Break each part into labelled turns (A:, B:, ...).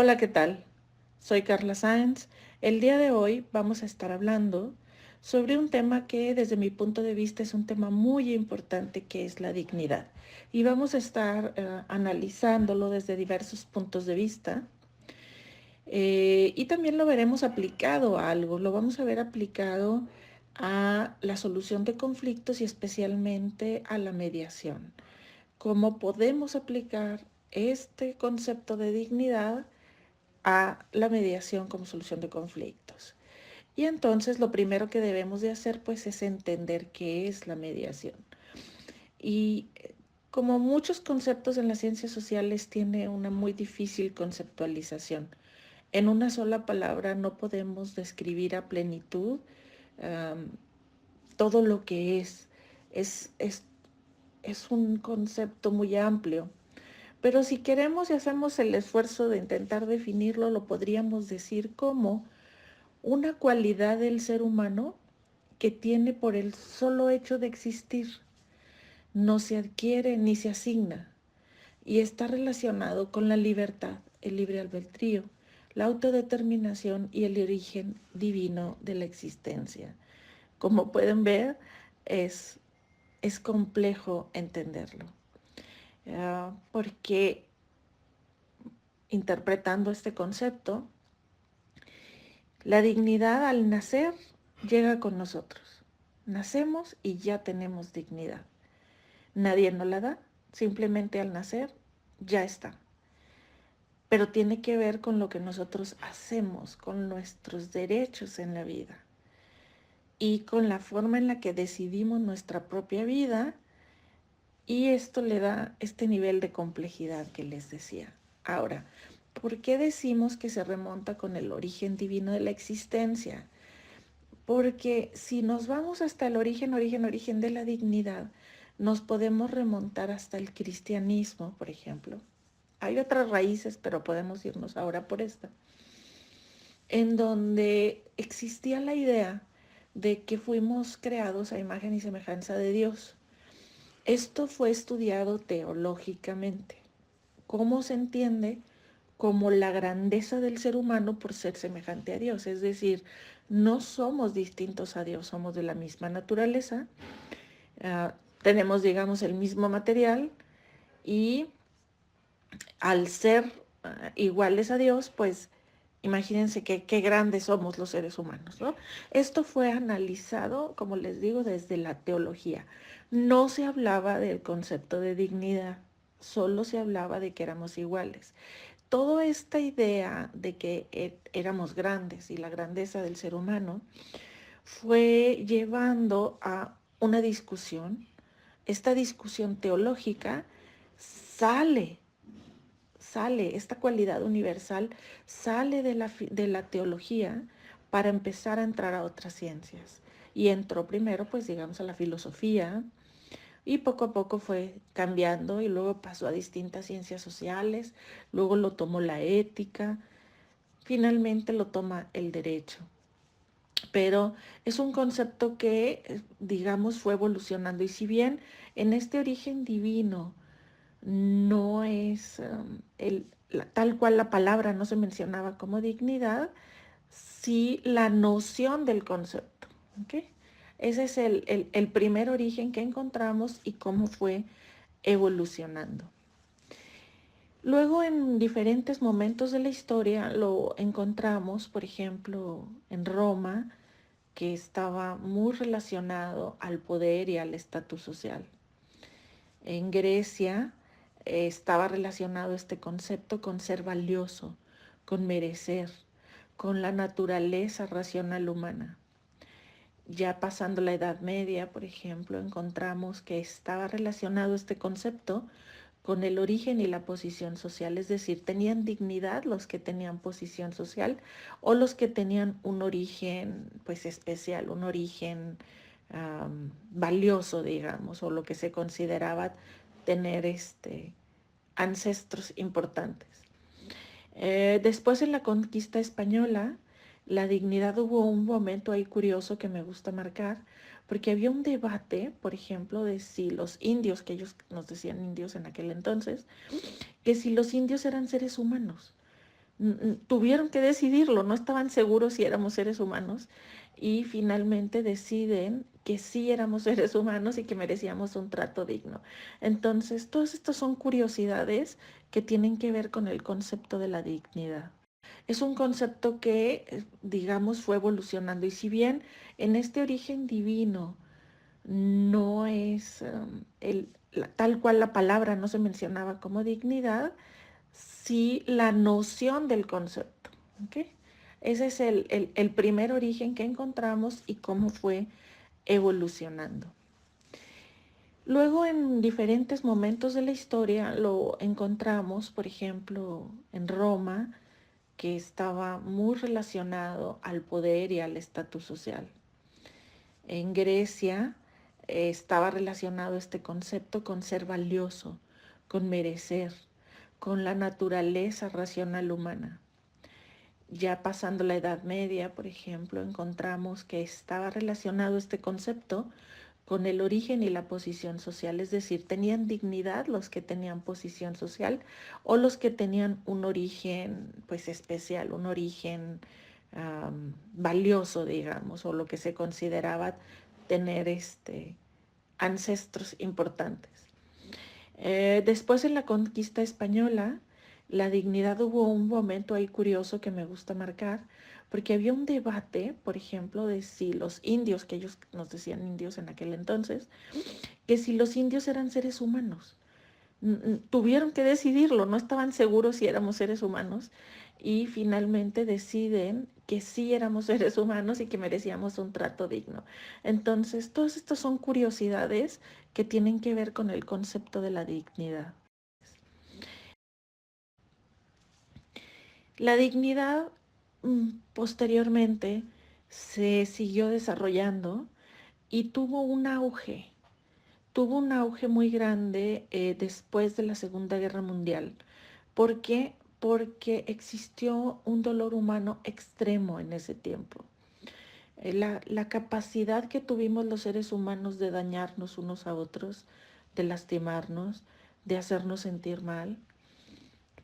A: Hola, ¿qué tal? Soy Carla Sáenz. El día de hoy vamos a estar hablando sobre un tema que desde mi punto de vista es un tema muy importante, que es la dignidad. Y vamos a estar analizándolo desde diversos puntos de vista. Y también lo veremos aplicado a algo, lo vamos a ver aplicado a la solución de conflictos y especialmente a la mediación. Cómo podemos aplicar este concepto de dignidad a la mediación como solución de conflictos. Y entonces lo primero que debemos de hacer pues es entender qué es la mediación. Y como muchos conceptos en las ciencias sociales tiene una muy difícil conceptualización. En una sola palabra no podemos describir a plenitud um, todo lo que es. Es, es. es un concepto muy amplio. Pero si queremos y hacemos el esfuerzo de intentar definirlo, lo podríamos decir como una cualidad del ser humano que tiene por el solo hecho de existir, no se adquiere ni se asigna, y está relacionado con la libertad, el libre albedrío, la autodeterminación y el origen divino de la existencia. Como pueden ver, es, es complejo entenderlo, porque interpretando este concepto, la dignidad al nacer llega con nosotros. Nacemos y ya tenemos dignidad. Nadie nos la da, simplemente al nacer ya está. Pero tiene que ver con lo que nosotros hacemos, con nuestros derechos en la vida y con la forma en la que decidimos nuestra propia vida, y esto le da este nivel de complejidad que les decía. Ahora, ¿por qué decimos que se remonta con el origen divino de la existencia? Porque si nos vamos hasta el origen de la dignidad, nos podemos remontar hasta el cristianismo, por ejemplo. Hay otras raíces, pero podemos irnos ahora por esta, en donde existía la idea de que fuimos creados a imagen y semejanza de Dios. Esto fue estudiado teológicamente. ¿Cómo se entiende? Como la grandeza del ser humano por ser semejante a Dios. Es decir, no somos distintos a Dios, somos de la misma naturaleza, tenemos, digamos, el mismo material, y al ser iguales a Dios, pues imagínense qué grandes somos los seres humanos, ¿no? Esto fue analizado, como les digo, desde la teología. No se hablaba del concepto de dignidad, solo se hablaba de que éramos iguales. Toda esta idea de que éramos grandes y la grandeza del ser humano fue llevando a una discusión. Esta discusión teológica sale, esta cualidad universal sale de la teología para empezar a entrar a otras ciencias. Y entró primero, pues digamos, a la filosofía, y poco a poco fue cambiando y luego pasó a distintas ciencias sociales, luego lo tomó la ética, finalmente lo toma el derecho. Pero es un concepto que, digamos, fue evolucionando. Y si bien en este origen divino no es tal cual la palabra no se mencionaba como dignidad, sí la noción del concepto. ¿Okay? Ese es el primer origen que encontramos y cómo fue evolucionando. Luego, en diferentes momentos de la historia lo encontramos, por ejemplo, en Roma, que estaba muy relacionado al poder y al estatus social. En Grecia estaba relacionado este concepto con ser valioso, con merecer, con la naturaleza racional humana. Ya pasando la Edad Media, por ejemplo, encontramos que estaba relacionado este concepto con el origen y la posición social, es decir, tenían dignidad los que tenían posición social o los que tenían un origen pues especial, un origen valioso, digamos, o lo que se consideraba tener ancestros importantes. Después, en la conquista española, la dignidad, hubo un momento ahí curioso que me gusta marcar, porque había un debate, por ejemplo, de si los indios, que ellos nos decían indios en aquel entonces, que si los indios eran seres humanos, Tuvieron que decidirlo, no estaban seguros si éramos seres humanos y finalmente deciden que sí éramos seres humanos y que merecíamos un trato digno. Entonces, todas estas son curiosidades que tienen que ver con el concepto de la dignidad. Es un concepto que, digamos, fue evolucionando y si bien en este origen divino no es tal cual la palabra no se mencionaba como dignidad, sí la noción del concepto. ¿Okay? Ese es el primer origen que encontramos y cómo fue evolucionando. Luego en diferentes momentos de la historia lo encontramos, por ejemplo, en Roma, que estaba muy relacionado al poder y al estatus social. En Grecia estaba relacionado este concepto con ser valioso, con merecer, con la naturaleza racional humana. Ya pasando la Edad Media, por ejemplo, encontramos que estaba relacionado este concepto con el origen y la posición social, es decir, tenían dignidad los que tenían posición social o los que tenían un origen pues especial, un origen valioso, digamos, o lo que se consideraba tener ancestros importantes. Después en la conquista española, la dignidad hubo un momento ahí curioso que me gusta marcar, porque había un debate, por ejemplo, de si los indios, que ellos nos decían indios en aquel entonces, que si los indios eran seres humanos. Tuvieron que decidirlo, no estaban seguros si éramos seres humanos y finalmente deciden que sí éramos seres humanos y que merecíamos un trato digno. Entonces, todas estas son curiosidades que tienen que ver con el concepto de la dignidad. La dignidad posteriormente se siguió desarrollando y tuvo un auge muy grande después de la Segunda Guerra Mundial. ¿Por qué? Porque existió un dolor humano extremo en ese tiempo. La capacidad que tuvimos los seres humanos de dañarnos unos a otros, de lastimarnos, de hacernos sentir mal,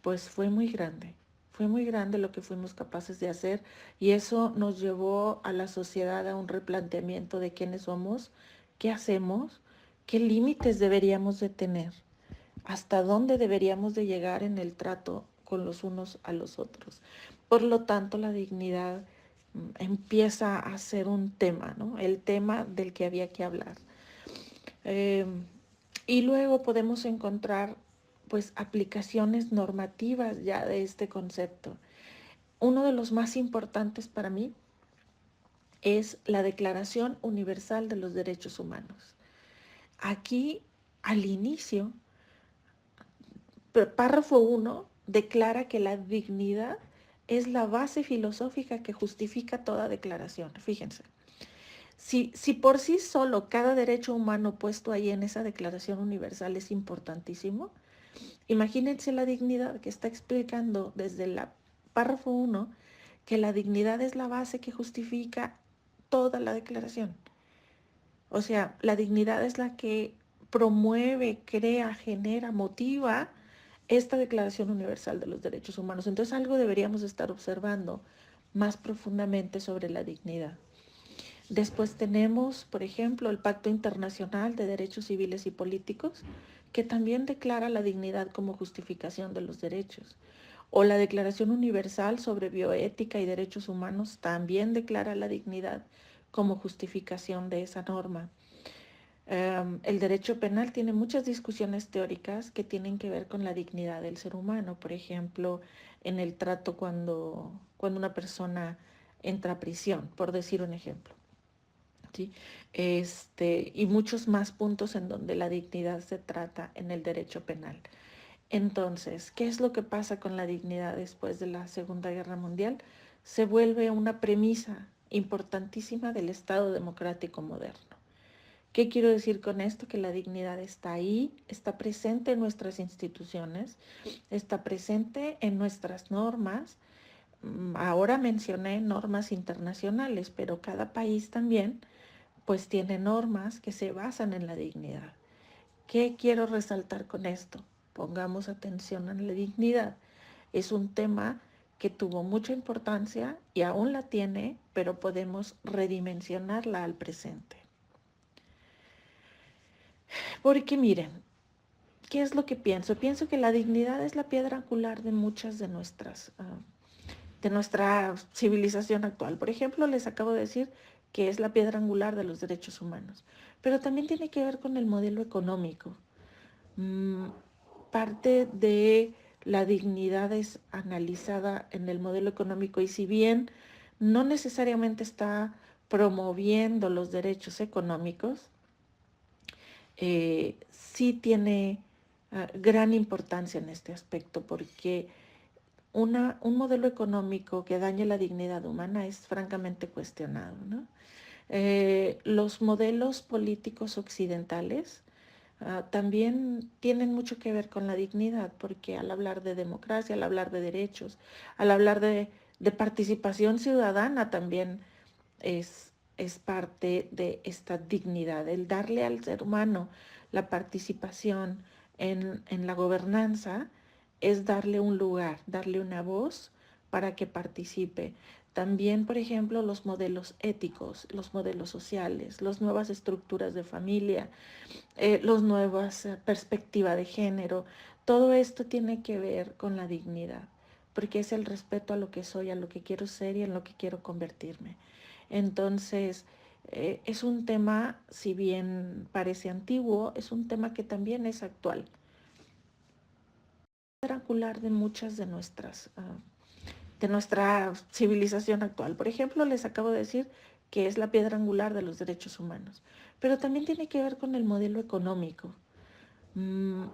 A: pues fue muy grande. Fue muy grande lo que fuimos capaces de hacer y eso nos llevó a la sociedad a un replanteamiento de quiénes somos, qué hacemos, qué límites deberíamos de tener, hasta dónde deberíamos de llegar en el trato con los unos a los otros. Por lo tanto, la dignidad empieza a ser un tema, ¿no? El tema del que había que hablar. Eh, y luego podemos encontrar pues aplicaciones normativas ya de este concepto. Uno de los más importantes para mí es la Declaración Universal de los Derechos Humanos. Aquí, al inicio, párrafo 1 declara que la dignidad es la base filosófica que justifica toda declaración. Fíjense, si por sí solo cada derecho humano puesto ahí en esa Declaración Universal es importantísimo, imagínense la dignidad que está explicando desde el párrafo 1 que la dignidad es la base que justifica toda la declaración. O sea, la dignidad es la que promueve, crea, genera, motiva esta Declaración Universal de los Derechos Humanos. Entonces algo deberíamos estar observando más profundamente sobre la dignidad. Después tenemos, por ejemplo, el Pacto Internacional de Derechos Civiles y Políticos, que también declara la dignidad como justificación de los derechos. O la Declaración Universal sobre Bioética y Derechos Humanos también declara la dignidad como justificación de esa norma. El derecho penal tiene muchas discusiones teóricas que tienen que ver con la dignidad del ser humano. Por ejemplo, en el trato cuando una persona entra a prisión, por decir un ejemplo. ¿Sí? Y muchos más puntos en donde la dignidad se trata en el derecho penal. Entonces, ¿qué es lo que pasa con la dignidad después de la Segunda Guerra Mundial? Se vuelve una premisa importantísima del Estado democrático moderno. ¿Qué quiero decir con esto? Que la dignidad está ahí, está presente en nuestras instituciones, está presente en nuestras normas. Ahora mencioné normas internacionales, pero cada país también pues tiene normas que se basan en la dignidad. ¿Qué quiero resaltar con esto? Pongamos atención a la dignidad. Es un tema que tuvo mucha importancia y aún la tiene, pero podemos redimensionarla al presente. Porque miren, ¿qué es lo que pienso? Pienso que la dignidad es la piedra angular de muchas de nuestra civilización actual. Por ejemplo, les acabo de decir que es la piedra angular de los derechos humanos, pero también tiene que ver con el modelo económico. Mm, Parte de la dignidad es analizada en el modelo económico y si bien no necesariamente está promoviendo los derechos económicos, sí tiene gran importancia en este aspecto porque un modelo económico que dañe la dignidad humana es francamente cuestionado, ¿no? Los modelos políticos occidentales también tienen mucho que ver con la dignidad, porque al hablar de democracia, al hablar de derechos, al hablar de participación ciudadana también es parte de esta dignidad, el darle al ser humano la participación en la gobernanza es darle un lugar, darle una voz para que participe. También, por ejemplo, los modelos éticos, los modelos sociales, las nuevas estructuras de familia, las nuevas perspectivas de género, todo esto tiene que ver con la dignidad, porque es el respeto a lo que soy, a lo que quiero ser y en lo que quiero convertirme. Entonces, es un tema, si bien parece antiguo, es un tema que también es actual. Angular de muchas de nuestra civilización actual. Por ejemplo, les acabo de decir que es la piedra angular de los derechos humanos, pero también tiene que ver con el modelo económico. Mm,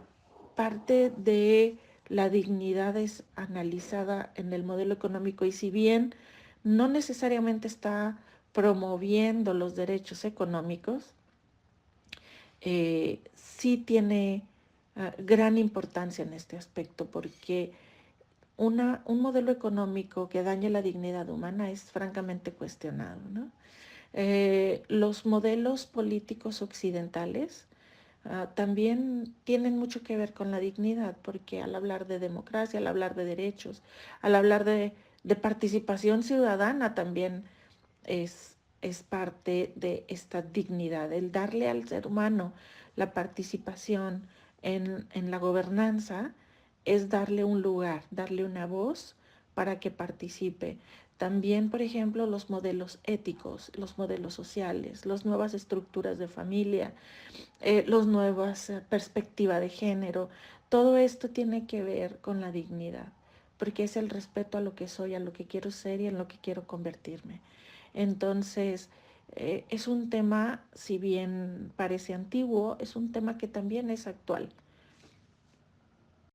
A: Parte de la dignidad es analizada en el modelo económico y si bien no necesariamente está promoviendo los derechos económicos, sí tiene gran importancia en este aspecto porque un modelo económico que dañe la dignidad humana es francamente cuestionado, ¿no? Los modelos políticos occidentales también tienen mucho que ver con la dignidad, porque al hablar de democracia, al hablar de derechos, al hablar de participación ciudadana también es parte de esta dignidad, el darle al ser humano la participación en la gobernanza es darle un lugar, darle una voz para que participe. También, por ejemplo, los modelos éticos, los modelos sociales, las nuevas estructuras de familia, las nuevas perspectivas de género, todo esto tiene que ver con la dignidad, porque es el respeto a lo que soy, a lo que quiero ser y en lo que quiero convertirme. Entonces, es un tema, si bien parece antiguo, es un tema que también es actual.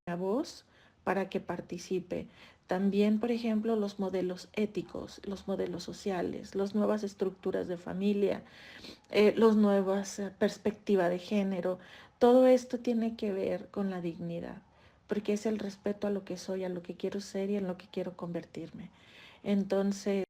A: La voz para que participe. También, por ejemplo, los modelos éticos, los modelos sociales, las nuevas estructuras de familia, las nuevas perspectivas de género, todo esto tiene que ver con la dignidad, porque es el respeto a lo que soy, a lo que quiero ser y en lo que quiero convertirme. Entonces,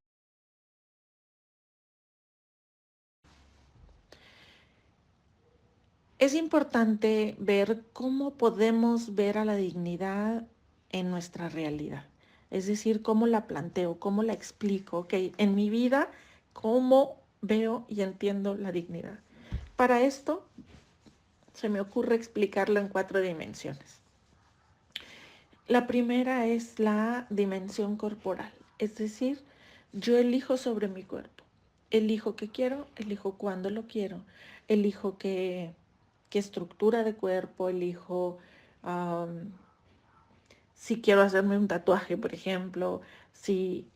A: es importante ver cómo podemos ver a la dignidad en nuestra realidad. Es decir, cómo la planteo, cómo la explico, ok, en mi vida, cómo veo y entiendo la dignidad. Para esto, se me ocurre explicarlo en 4 dimensiones. La primera es la dimensión corporal, es decir, yo elijo sobre mi cuerpo. Elijo qué quiero, elijo cuándo lo quiero, elijo qué estructura de cuerpo, elijo si quiero hacerme un tatuaje, por ejemplo, si,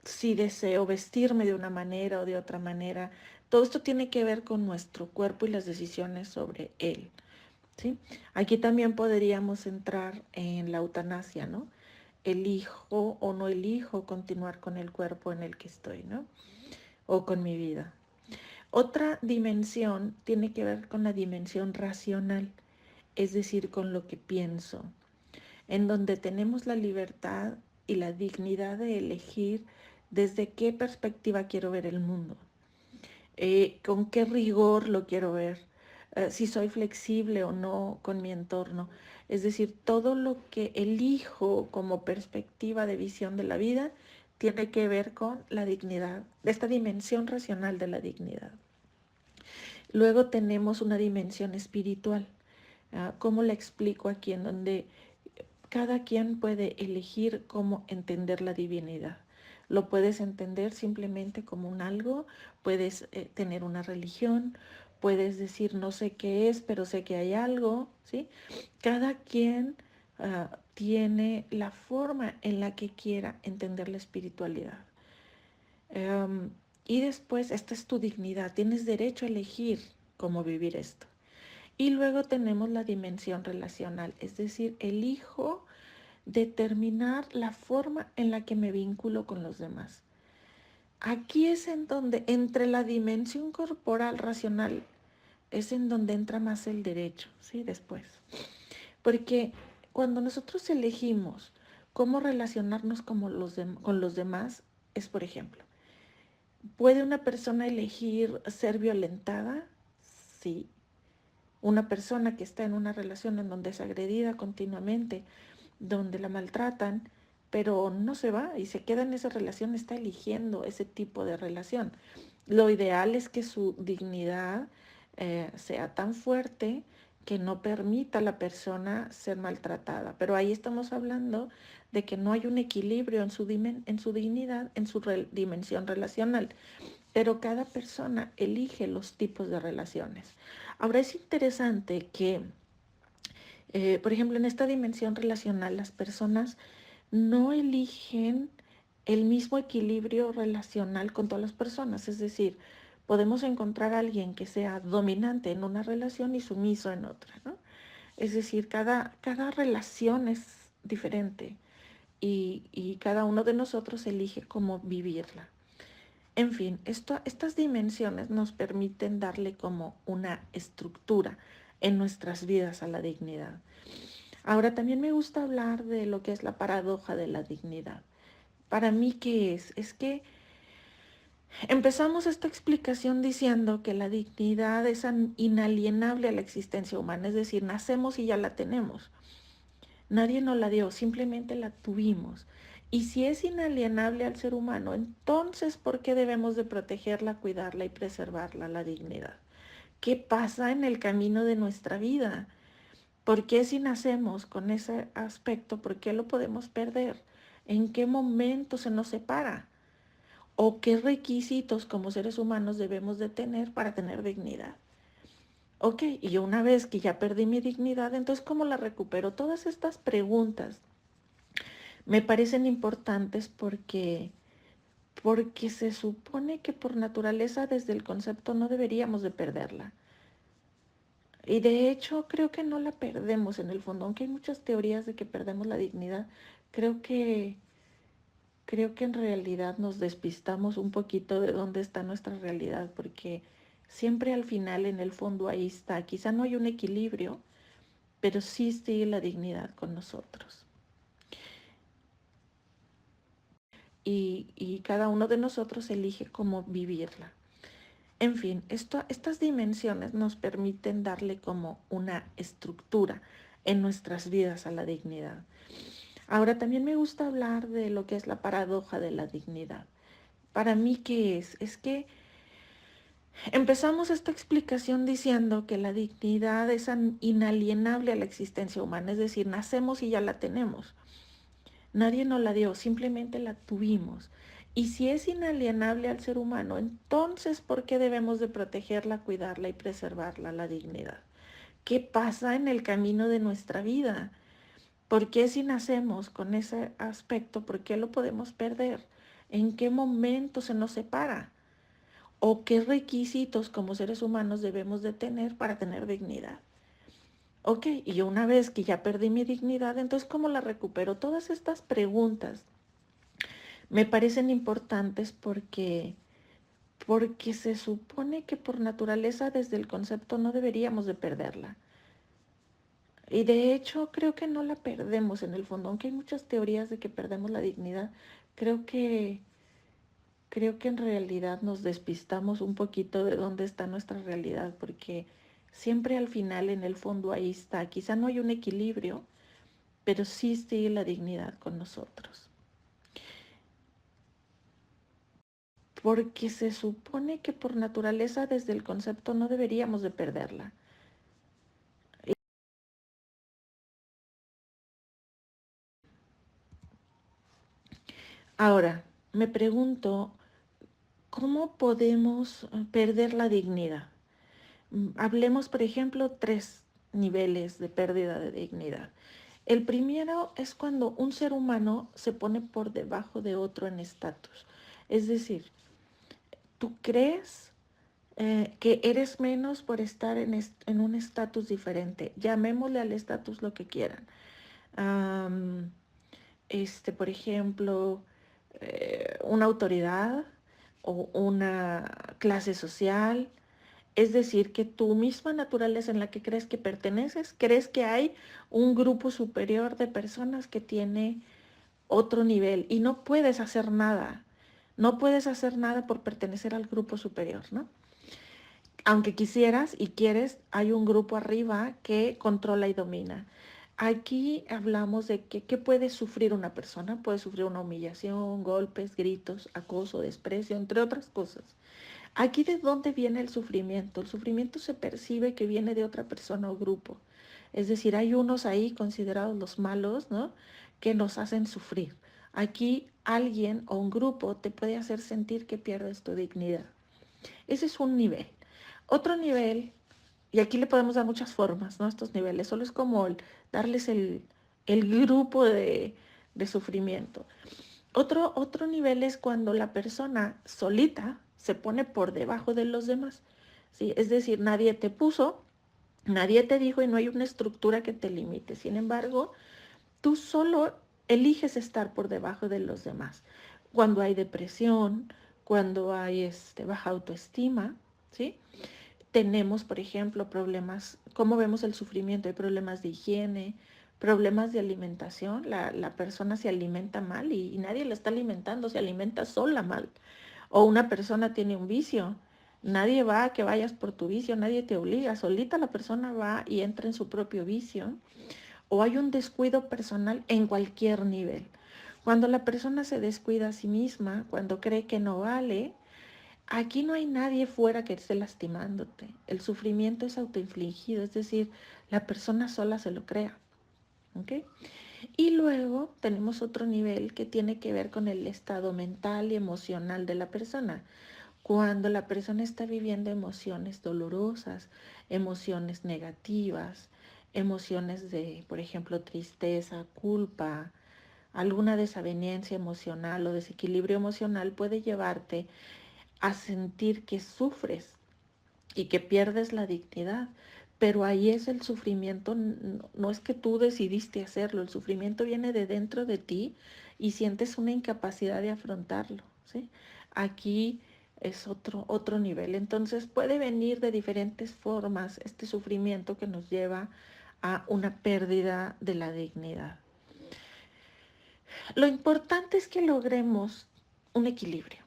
A: si deseo vestirme de una manera o de otra manera. Todo esto tiene que ver con nuestro cuerpo y las decisiones sobre él. ¿Sí? Aquí también podríamos entrar en la eutanasia, ¿no? Elijo o no elijo continuar con el cuerpo en el que estoy, ¿no? O con mi vida. Otra dimensión tiene que ver con la dimensión racional, es decir, con lo que pienso, en donde tenemos la libertad y la dignidad de elegir desde qué perspectiva quiero ver el mundo, con qué rigor lo quiero ver, si soy flexible o no con mi entorno. Es decir, todo lo que elijo como perspectiva de visión de la vida tiene que ver con la dignidad, esta dimensión racional de la dignidad. Luego tenemos una dimensión espiritual. ¿Cómo la explico aquí? En donde cada quien puede elegir cómo entender la divinidad. Lo puedes entender simplemente como un algo, puedes tener una religión, puedes decir no sé qué es, pero sé que hay algo, ¿sí? Cada quien tiene la forma en la que quiera entender la espiritualidad. Um, y después, esta es tu dignidad, tienes derecho a elegir cómo vivir esto. Y luego tenemos la dimensión relacional, es decir, elijo determinar la forma en la que me vinculo con los demás. Aquí es en donde, entre la dimensión corporal racional, es en donde entra más el derecho, ¿sí? Después. Porque cuando nosotros elegimos cómo relacionarnos con los demás, es por ejemplo, ¿puede una persona elegir ser violentada? Sí. Una persona que está en una relación en donde es agredida continuamente, donde la maltratan, pero no se va y se queda en esa relación, está eligiendo ese tipo de relación. Lo ideal es que su dignidad sea tan fuerte que no permita a la persona ser maltratada. Pero ahí estamos hablando de que no hay un equilibrio en su dignidad, en su dimensión relacional. Pero cada persona elige los tipos de relaciones. Ahora es interesante que por ejemplo, en esta dimensión relacional, las personas no eligen el mismo equilibrio relacional con todas las personas. Es decir, podemos encontrar a alguien que sea dominante en una relación y sumiso en otra, ¿no? Es decir, cada relación es diferente y cada uno de nosotros elige cómo vivirla. En fin, estas dimensiones nos permiten darle como una estructura en nuestras vidas a la dignidad. Ahora también me gusta hablar de lo que es la paradoja de la dignidad. Para mí, ¿qué es? Es que empezamos esta explicación diciendo que la dignidad es inalienable a la existencia humana, es decir, nacemos y ya la tenemos. Nadie nos la dio, simplemente la tuvimos. Y si es inalienable al ser humano, entonces ¿por qué debemos de protegerla, cuidarla y preservarla, la dignidad? ¿Qué pasa en el camino de nuestra vida? ¿Por qué si nacemos con ese aspecto, por qué lo podemos perder? ¿En qué momento se nos separa? ¿O qué requisitos como seres humanos debemos de tener para tener dignidad? Ok, y yo una vez que ya perdí mi dignidad, entonces ¿cómo la recupero? Todas estas preguntas me parecen importantes porque se supone que por naturaleza desde el concepto no deberíamos de perderla. Y de hecho creo que no la perdemos en el fondo, aunque hay muchas teorías de que perdemos la dignidad, creo que, creo que en realidad nos despistamos un poquito de dónde está nuestra realidad, porque siempre al final en el fondo ahí está. Quizá no hay un equilibrio, pero sí sigue la dignidad con nosotros. Y cada uno de nosotros elige cómo vivirla. En fin, estas dimensiones nos permiten darle como una estructura en nuestras vidas a la dignidad. Ahora también me gusta hablar de lo que es la paradoja de la dignidad. Para mí, ¿qué es? Es que empezamos esta explicación diciendo que la dignidad es inalienable a la existencia humana, es decir, nacemos y ya la tenemos. Nadie nos la dio, simplemente la tuvimos. Y si es inalienable al ser humano, entonces ¿por qué debemos de protegerla, cuidarla y preservarla, la dignidad? ¿Qué pasa en el camino de nuestra vida? ¿Por qué si nacemos con ese aspecto, por qué lo podemos perder? ¿En qué momento se nos separa? ¿O qué requisitos como seres humanos debemos de tener para tener dignidad? Ok, y yo una vez que ya perdí mi dignidad, entonces ¿cómo la recupero? Todas estas preguntas me parecen importantes porque se supone que por naturaleza desde el concepto no deberíamos de perderla. Y de hecho creo que no la perdemos en el fondo, aunque hay muchas teorías de que perdemos la dignidad, creo que, creo que en realidad nos despistamos un poquito de dónde está nuestra realidad, porque siempre al final, en el fondo, ahí está. Quizá no hay un equilibrio, pero sí sigue la dignidad con nosotros. Porque se supone que por naturaleza, desde el concepto, no deberíamos de perderla. Ahora, me pregunto, ¿cómo podemos perder la dignidad? Hablemos, por ejemplo, 3 niveles de pérdida de dignidad. El primero es cuando un ser humano se pone por debajo de otro en estatus. Es decir, tú crees que eres menos por estar en un estatus diferente. Llamémosle al estatus lo que quieran. Um, por ejemplo, una autoridad o una clase social. Es decir, que tu misma naturaleza en la que crees que perteneces, crees que hay un grupo superior de personas que tiene otro nivel y no puedes hacer nada. No puedes hacer nada por pertenecer al grupo superior, ¿no? Aunque quisieras y quieres, hay un grupo arriba que controla y domina. Aquí hablamos de que qué puede sufrir una persona. Puede sufrir una humillación, golpes, gritos, acoso, desprecio, entre otras cosas. Aquí de dónde viene el sufrimiento. El sufrimiento se percibe que viene de otra persona o grupo. Es decir, hay unos ahí considerados los malos, ¿no? Que nos hacen sufrir. Aquí alguien o un grupo te puede hacer sentir que pierdes tu dignidad. Ese es un nivel. Otro nivel, y aquí le podemos dar muchas formas, ¿no? Estos niveles, solo es como darles el grupo de sufrimiento. Otro nivel es cuando la persona solita se pone por debajo de los demás, ¿sí? Es decir, nadie te puso, nadie te dijo y no hay una estructura que te limite. Sin embargo, tú solo eliges estar por debajo de los demás. Cuando hay depresión, cuando hay baja autoestima, ¿sí? Tenemos, por ejemplo, problemas, ¿cómo vemos el sufrimiento? Hay problemas de higiene, problemas de alimentación. La persona se alimenta mal y nadie la está alimentando, se alimenta sola mal. O una persona tiene un vicio. Nadie va a que vayas por tu vicio, nadie te obliga. Solita la persona va y entra en su propio vicio. O hay un descuido personal en cualquier nivel. Cuando la persona se descuida a sí misma, cuando cree que no vale, aquí no hay nadie fuera que esté lastimándote. El sufrimiento es autoinfligido, es decir, la persona sola se lo crea. ¿Ok? Y luego tenemos otro nivel que tiene que ver con el estado mental y emocional de la persona. Cuando la persona está viviendo emociones dolorosas, emociones negativas, emociones de, por ejemplo, tristeza, culpa, alguna desaveniencia emocional o desequilibrio emocional puede llevarte a sentir que sufres y que pierdes la dignidad. Pero ahí es el sufrimiento, no es que tú decidiste hacerlo, el sufrimiento viene de dentro de ti y sientes una incapacidad de afrontarlo, ¿sí? Aquí es otro nivel. Entonces puede venir de diferentes formas este sufrimiento que nos lleva a una pérdida de la dignidad. Lo importante es que logremos un equilibrio,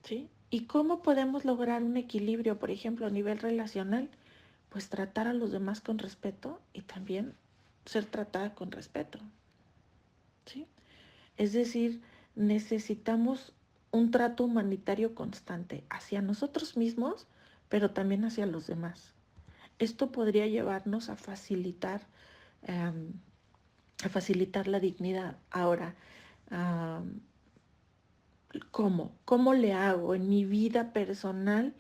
A: ¿sí? ¿Y cómo podemos lograr un equilibrio, por ejemplo, a nivel relacional? Pues tratar a los demás con respeto y también ser tratada con respeto, ¿sí? Es decir, necesitamos un trato humanitario constante hacia nosotros mismos, pero también hacia los demás. Esto podría llevarnos um, a facilitar la dignidad. Ahora, um, ¿cómo? ¿Cómo le hago en mi vida personal,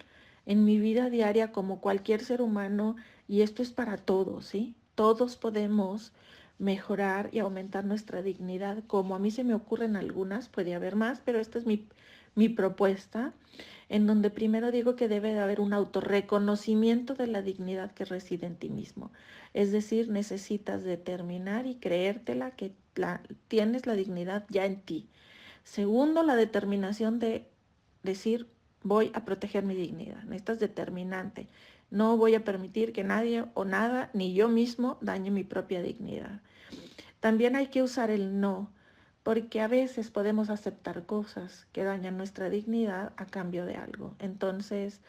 A: en mi vida diaria, como cualquier ser humano? Y esto es para todos, ¿sí? Todos podemos mejorar y aumentar nuestra dignidad. Como a mí se me ocurren algunas, puede haber más, pero esta es mi propuesta, en donde primero digo que debe de haber un autorreconocimiento de la dignidad que reside en ti mismo. Es decir, necesitas determinar y creértela que tienes la dignidad ya en ti. Segundo, la determinación de decir, voy a proteger mi dignidad. Esta es determinante. No voy a permitir que nadie o nada, ni yo mismo, dañe mi propia dignidad. También hay que usar el no, porque a veces podemos aceptar cosas que dañan nuestra dignidad a cambio de algo. Entonces,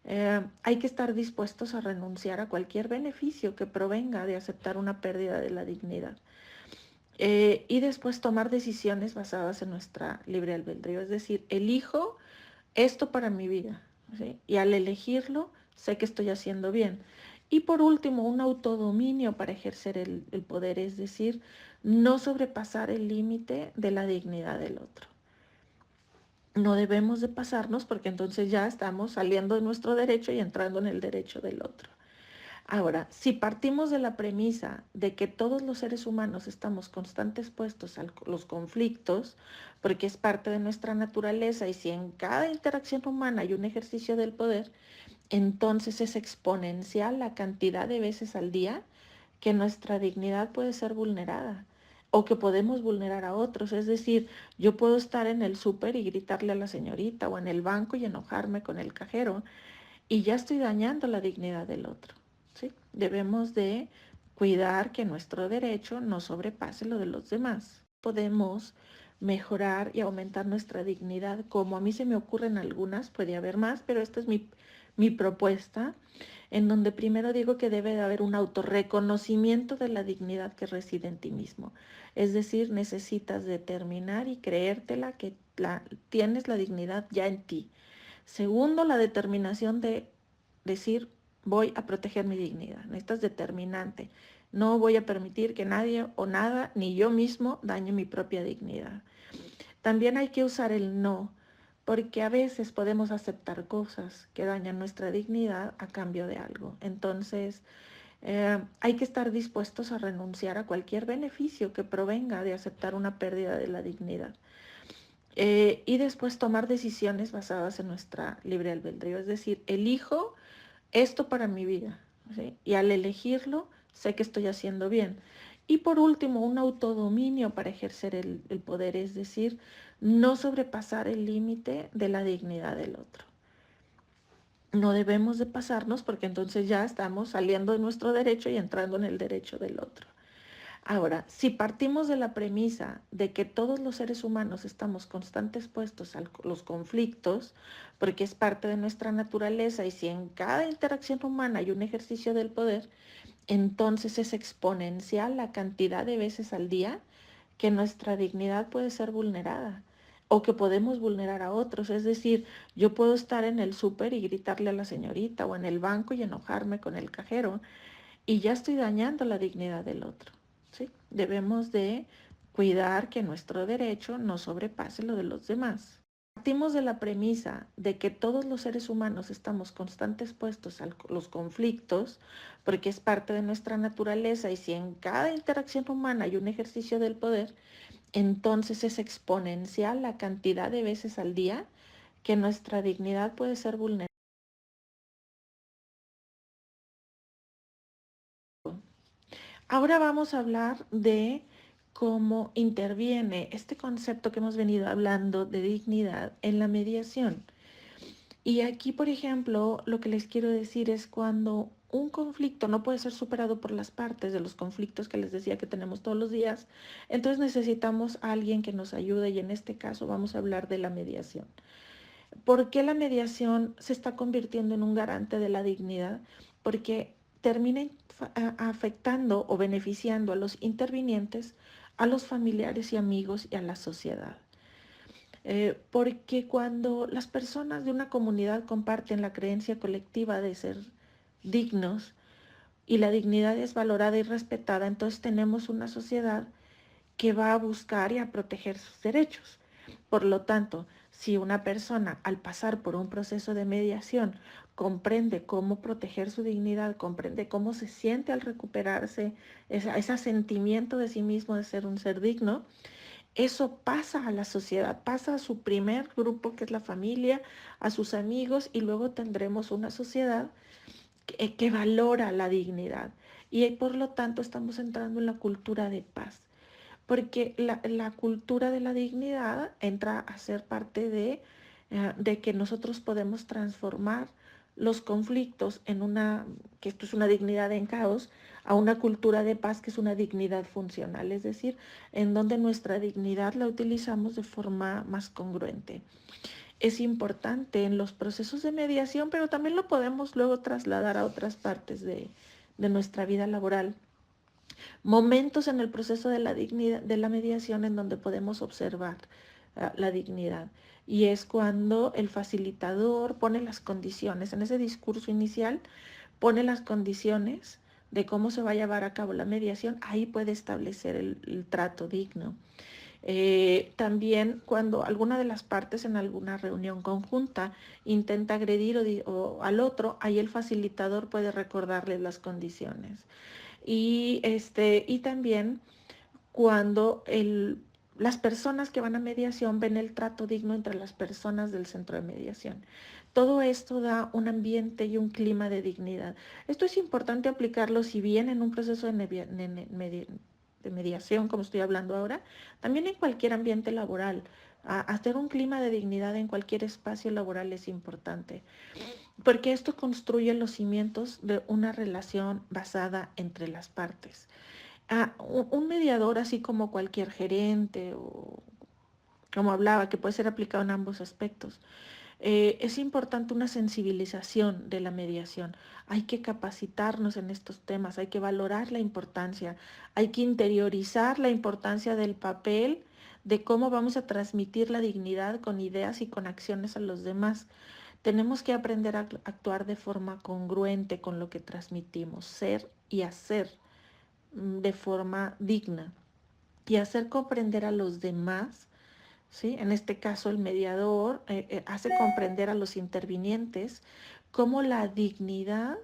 A: Hay que estar dispuestos a renunciar a cualquier beneficio que provenga de aceptar una pérdida de la dignidad. Y después tomar decisiones basadas en nuestra libre albedrío, es decir, elijo esto para mi vida, ¿sí? Y al elegirlo, sé que estoy haciendo bien. Y por último, un autodominio para ejercer el poder, es decir, no sobrepasar el límite de la dignidad del otro. No debemos de pasarnos porque entonces ya estamos saliendo de nuestro derecho y entrando en el derecho del otro. Ahora, si partimos de la premisa de que todos los seres humanos estamos constantes expuestos a los conflictos, porque es parte de nuestra naturaleza, y si en cada interacción humana hay un ejercicio del poder, entonces es exponencial la cantidad de veces al día que nuestra dignidad puede ser vulnerada o que podemos vulnerar a otros. Es decir, yo puedo estar en el súper y gritarle a la señorita o en el banco y enojarme con el cajero y ya estoy dañando la dignidad del otro, ¿sí? Debemos de cuidar que nuestro derecho no sobrepase lo de los demás. Podemos mejorar y aumentar nuestra dignidad, como a mí se me ocurren algunas, puede haber más, pero esta es mi propuesta, en donde primero digo que debe de haber un autorreconocimiento de la dignidad que reside en ti mismo. Es decir, necesitas determinar y creértela que tienes la dignidad ya en ti. Segundo, la determinación de decir, voy a proteger mi dignidad. Esta es determinante. No voy a permitir que nadie o nada, ni yo mismo, dañe mi propia dignidad. También hay que usar el no, porque a veces podemos aceptar cosas que dañan nuestra dignidad a cambio de algo. Entonces, hay que estar dispuestos a renunciar a cualquier beneficio que provenga de aceptar una pérdida de la dignidad. Y después tomar decisiones basadas en nuestra libre albedrío, es decir, elijo esto para mi vida, ¿sí? Y al elegirlo, sé que estoy haciendo bien. Y por último, un autodominio para ejercer el poder, es decir, no sobrepasar el límite de la dignidad del otro. No debemos de pasarnos porque entonces ya estamos saliendo de nuestro derecho y entrando en el derecho del otro. Ahora, si partimos de la premisa de que todos los seres humanos estamos constantes expuestos a los conflictos, porque es parte de nuestra naturaleza, y si en cada interacción humana hay un ejercicio del poder, entonces es exponencial la cantidad de veces al día que nuestra dignidad puede ser vulnerada o que podemos vulnerar a otros. Es decir, yo puedo estar en el súper y gritarle a la señorita o en el banco y enojarme con el cajero y ya estoy dañando la dignidad del otro, ¿sí? Debemos de cuidar que nuestro derecho no sobrepase lo de los demás. Partimos de la premisa de que todos los seres humanos estamos constantes expuestos a los conflictos, porque es parte de nuestra naturaleza, y si en cada interacción humana hay un ejercicio del poder, entonces es exponencial la cantidad de veces al día que nuestra dignidad puede ser vulnerada. Ahora vamos a hablar de cómo interviene este concepto que hemos venido hablando de dignidad en la mediación. Y aquí, por ejemplo, lo que les quiero decir es cuando un conflicto no puede ser superado por las partes de los conflictos que les decía que tenemos todos los días, entonces necesitamos a alguien que nos ayude y en este caso vamos a hablar de la mediación. ¿Por qué la mediación se está convirtiendo en un garante de la dignidad? Porque termina afectando o beneficiando a los intervinientes, a los familiares y amigos y a la sociedad. Porque cuando las personas de una comunidad comparten la creencia colectiva de ser dignos y la dignidad es valorada y respetada, entonces tenemos una sociedad que va a buscar y a proteger sus derechos. Por lo tanto, si una persona al pasar por un proceso de mediación comprende cómo proteger su dignidad, comprende cómo se siente al recuperarse ese sentimiento de sí mismo de ser un ser digno, eso pasa a la sociedad, pasa a su primer grupo que es la familia, a sus amigos y luego tendremos una sociedad que valora la dignidad. Y por lo tanto estamos entrando en la cultura de paz porque la cultura de la dignidad entra a ser parte de que nosotros podemos transformar los conflictos en que esto es una dignidad en caos, a una cultura de paz que es una dignidad funcional, es decir, en donde nuestra dignidad la utilizamos de forma más congruente. es importante en los procesos de mediación, pero también lo podemos luego trasladar a otras partes de nuestra vida laboral. Momentos en el proceso de la dignidad, de la mediación, en donde podemos observar la dignidad. Y es cuando el facilitador pone las condiciones, en ese discurso inicial, pone las condiciones de cómo se va a llevar a cabo la mediación. Ahí puede establecer el trato digno. También cuando alguna de las partes en alguna reunión conjunta intenta agredir al otro, ahí el facilitador puede recordarle las condiciones. Y también cuando las personas que van a mediación ven el trato digno entre las personas del centro de mediación. Todo esto da un ambiente y un clima de dignidad. Esto es importante aplicarlo, si bien en un proceso de mediación, como estoy hablando ahora, también en cualquier ambiente laboral. Hacer un clima de dignidad en cualquier espacio laboral es importante, porque esto construye los cimientos de una relación basada entre las partes. Un mediador, así como cualquier gerente o como hablaba, que puede ser aplicado en ambos aspectos, es importante una sensibilización de la mediación. Hay que capacitarnos en estos temas, hay que valorar la importancia, hay que interiorizar la importancia del papel, de cómo vamos a transmitir la dignidad con ideas y con acciones a los demás. Tenemos que aprender a actuar de forma congruente con lo que transmitimos, ser y hacer de forma digna y hacer comprender a los demás, ¿sí? En este caso el mediador hace comprender a los intervinientes cómo la dignidad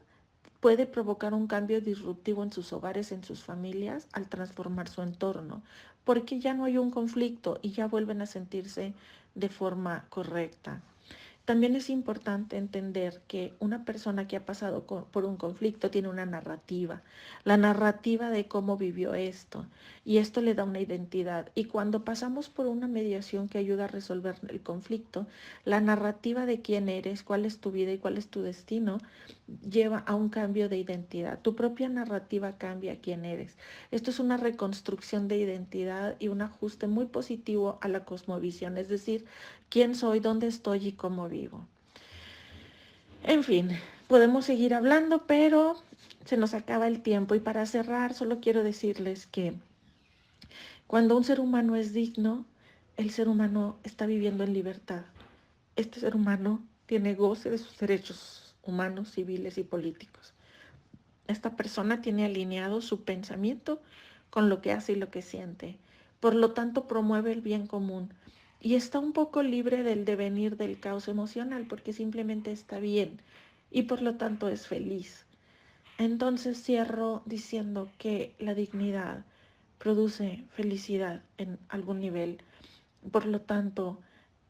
A: puede provocar un cambio disruptivo en sus hogares, en sus familias, al transformar su entorno, porque ya no hay un conflicto y ya vuelven a sentirse de forma correcta. También es importante entender que una persona que ha pasado por un conflicto tiene una narrativa, la narrativa de cómo vivió esto, y esto le da una identidad. Y cuando pasamos por una mediación que ayuda a resolver el conflicto, la narrativa de quién eres, cuál es tu vida y cuál es tu destino, lleva a un cambio de identidad. Tu propia narrativa cambia quién eres. Esto es una reconstrucción de identidad y un ajuste muy positivo a la cosmovisión, es decir, quién soy, dónde estoy y cómo vivo. En fin, podemos seguir hablando, pero se nos acaba el tiempo. Y para cerrar, solo quiero decirles que cuando un ser humano es digno, el ser humano está viviendo en libertad. Este ser humano tiene goce de sus derechos humanos, civiles y políticos. Esta persona tiene alineado su pensamiento con lo que hace y lo que siente. Por lo tanto, promueve el bien común y está un poco libre del devenir del caos emocional porque simplemente está bien y por lo tanto es feliz. Entonces cierro diciendo que la dignidad produce felicidad en algún nivel. Por lo tanto,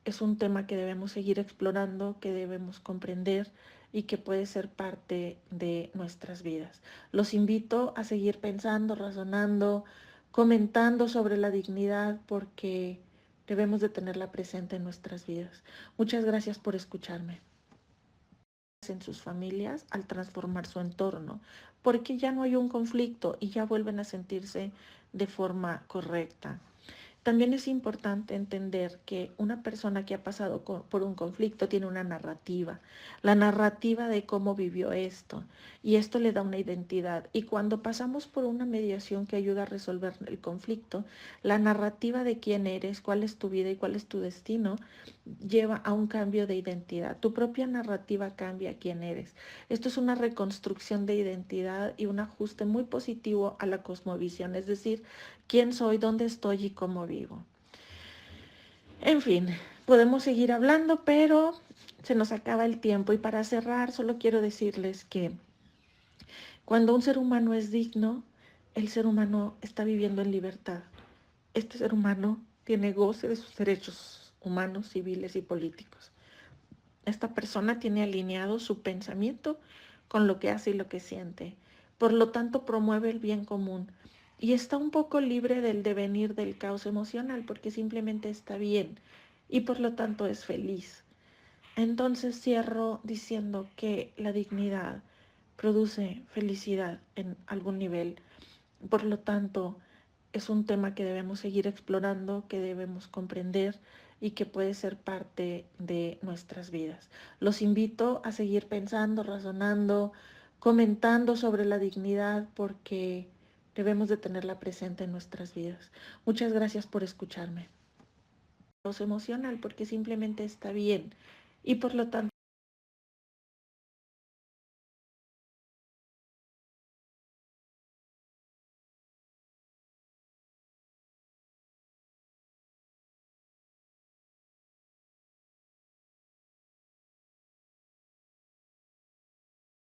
A: es un tema que debemos seguir explorando, que debemos comprender y que puede ser parte de nuestras vidas. Los invito a seguir pensando, razonando, comentando sobre la dignidad porque debemos de tenerla presente en nuestras vidas. Muchas gracias por escucharme. En sus familias al transformar su entorno, porque ya no hay un conflicto y ya vuelven a sentirse de forma correcta. También es importante entender que una persona que ha pasado por un conflicto tiene una narrativa, la narrativa de cómo vivió esto, y esto le da una identidad. Y cuando pasamos por una mediación que ayuda a resolver el conflicto, la narrativa de quién eres, cuál es tu vida y cuál es tu destino, lleva a un cambio de identidad. Tu propia narrativa cambia quién eres. Esto es una reconstrucción de identidad y un ajuste muy positivo a la cosmovisión, es decir, quién soy, dónde estoy y cómo vivo. En fin, podemos seguir hablando, pero se nos acaba el tiempo. Y para cerrar, solo quiero decirles que cuando un ser humano es digno, el ser humano está viviendo en libertad. Este ser humano tiene goce de sus derechos humanos, civiles y políticos. Esta persona tiene alineado su pensamiento con lo que hace y lo que siente. Por lo tanto, promueve el bien común y está un poco libre del devenir del caos emocional porque simplemente está bien y por lo tanto es feliz. Entonces cierro diciendo que la dignidad produce felicidad en algún nivel. Por lo tanto, es un tema que debemos seguir explorando, que debemos comprender y que puede ser parte de nuestras vidas. Los invito a seguir pensando, razonando, comentando sobre la dignidad porque debemos de tenerla presente en nuestras vidas. Muchas gracias por escucharme. Es emocional porque simplemente está bien y por lo tanto